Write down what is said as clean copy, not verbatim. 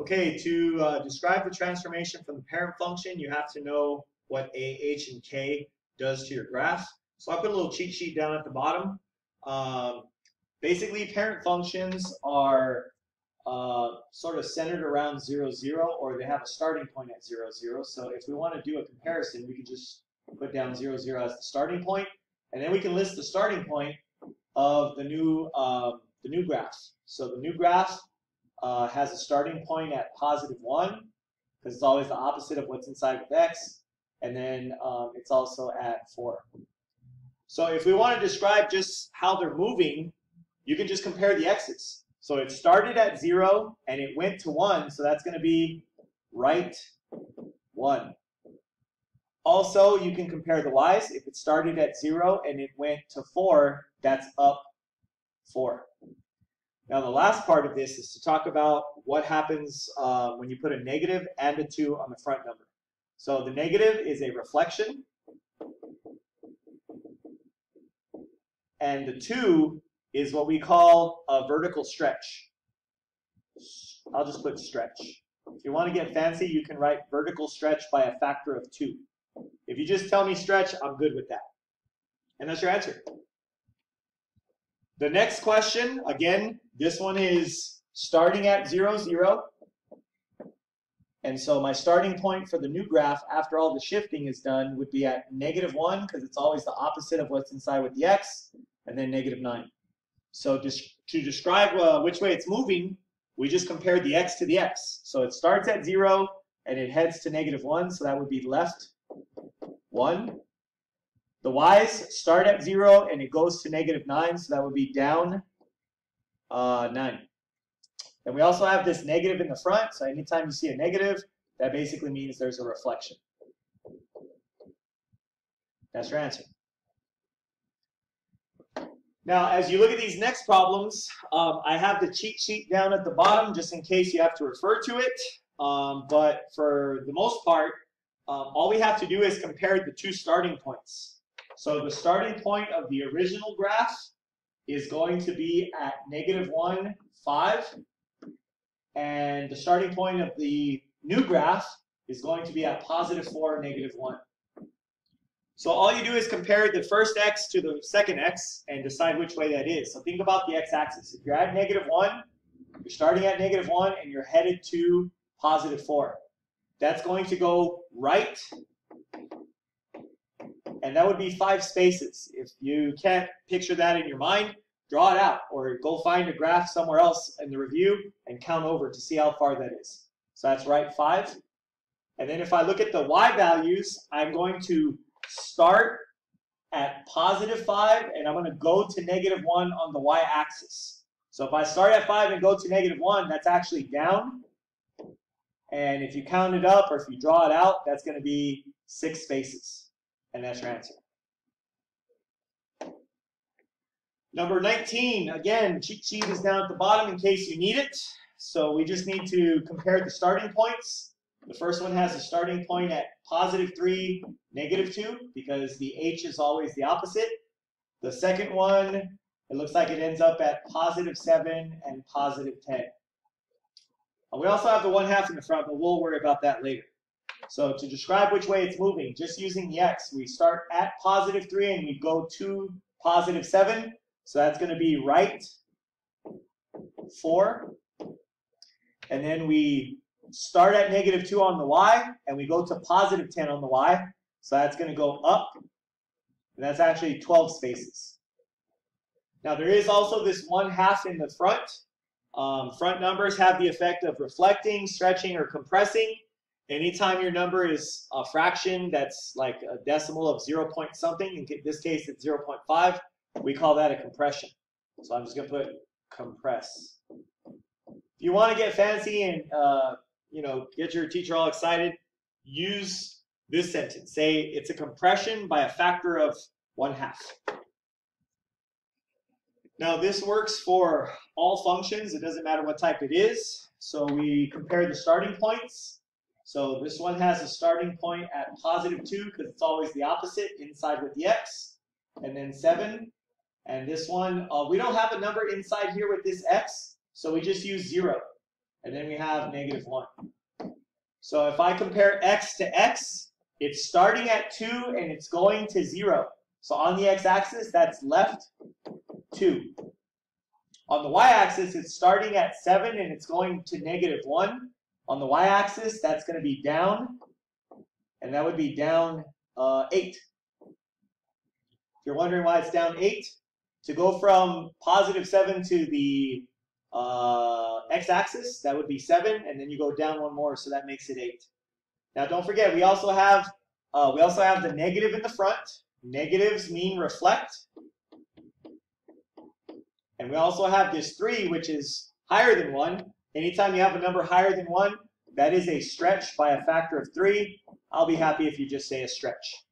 Okay, to describe the transformation from the parent function, you have to know what a, h, and k does to your graph. So I put a little cheat sheet down at the bottom. Basically, parent functions are sort of centered around 0, 0, or they have a starting point at 0, 0. So if we want to do a comparison, we can just put down 0, 0 as the starting point, and then we can list the starting point of the new graph. So the new graph has a starting point at +1, because it's always the opposite of what's inside with x, and then it's also at 4. So if we want to describe just how they're moving, you can just compare the x's. So it started at 0 and it went to 1, so that's going to be right 1. Also, you can compare the y's. If it started at 0 and it went to 4, that's up 4. Now, the last part of this is to talk about what happens when you put a negative and a 2 on the front number. So the negative is a reflection, and the 2 is what we call a vertical stretch. I'll just put stretch. If you want to get fancy, you can write vertical stretch by a factor of 2. If you just tell me stretch, I'm good with that. And that's your answer. The next question, again, this one is starting at 0, 0. And so my starting point for the new graph after all the shifting is done would be at -1, because it's always the opposite of what's inside with the x, and then -9. So to describe which way it's moving, we just compare the x to the x. So it starts at 0 and it heads to -1, so that would be left 1. The y's start at 0 and it goes to -9, so that would be down 9. And we also have this negative in the front, so anytime you see a negative, that basically means there's a reflection. That's your answer. Now, as you look at these next problems, I have the cheat sheet down at the bottom just in case you have to refer to it. But for the most part, all we have to do is compare the two starting points. So the starting point of the original graph is going to be at -1, 5. And the starting point of the new graph is going to be at +4, -1. So all you do is compare the first x to the second x and decide which way that is. So think about the x-axis. If you're at -1, you're starting at -1 and you're headed to +4. That's going to go right, and that would be 5 spaces. If you can't picture that in your mind, draw it out, or go find a graph somewhere else in the review and count over to see how far that is. So that's right 5. And then if I look at the y values, I'm going to start at +5 and I'm going to go to -1 on the y-axis. So if I start at 5 and go to -1, that's actually down. And if you count it up or if you draw it out, that's going to be 6 spaces. And that's your answer. Number 19, again, cheat sheet is down at the bottom in case you need it. So we just need to compare the starting points. The first one has a starting point at +3, -2, because the h is always the opposite. The second one, it looks like it ends up at +7 and +10. We also have the 1/2 in the front, but we'll worry about that later. So to describe which way it's moving, just using the x, we start at +3 and we go to +7. So that's going to be right 4. And then we start at -2 on the y and we go to +10 on the y. So that's going to go up. And that's actually 12 spaces. Now there is also this 1/2 in the front. Front numbers have the effect of reflecting, stretching, or compressing. Anytime your number is a fraction that's like a decimal of 0 point something, in this case it's 0.5, we call that a compression. So I'm just going to put compress. If you want to get fancy and get your teacher all excited, use this sentence. Say it's a compression by a factor of 1/2. Now this works for all functions. It doesn't matter what type it is. So we compare the starting points. So this one has a starting point at +2 because it's always the opposite inside with the x, and then 7. And this one, we don't have a number inside here with this x, so we just use 0. and then we have negative 1. So if I compare x to x, it's starting at 2 and it's going to 0. So on the x-axis, that's left 2. On the y-axis, it's starting at 7 and it's going to negative 1. On the y-axis, that's going to be down, and that would be down 8. If you're wondering why it's down 8, to go from positive 7 to the x-axis, that would be 7, and then you go down 1 more, so that makes it 8. Now don't forget, we also have the negative in the front. Negatives mean reflect. And we also have this 3, which is higher than 1. Anytime you have a number higher than 1, that is a stretch by a factor of 3. I'll be happy if you just say a stretch.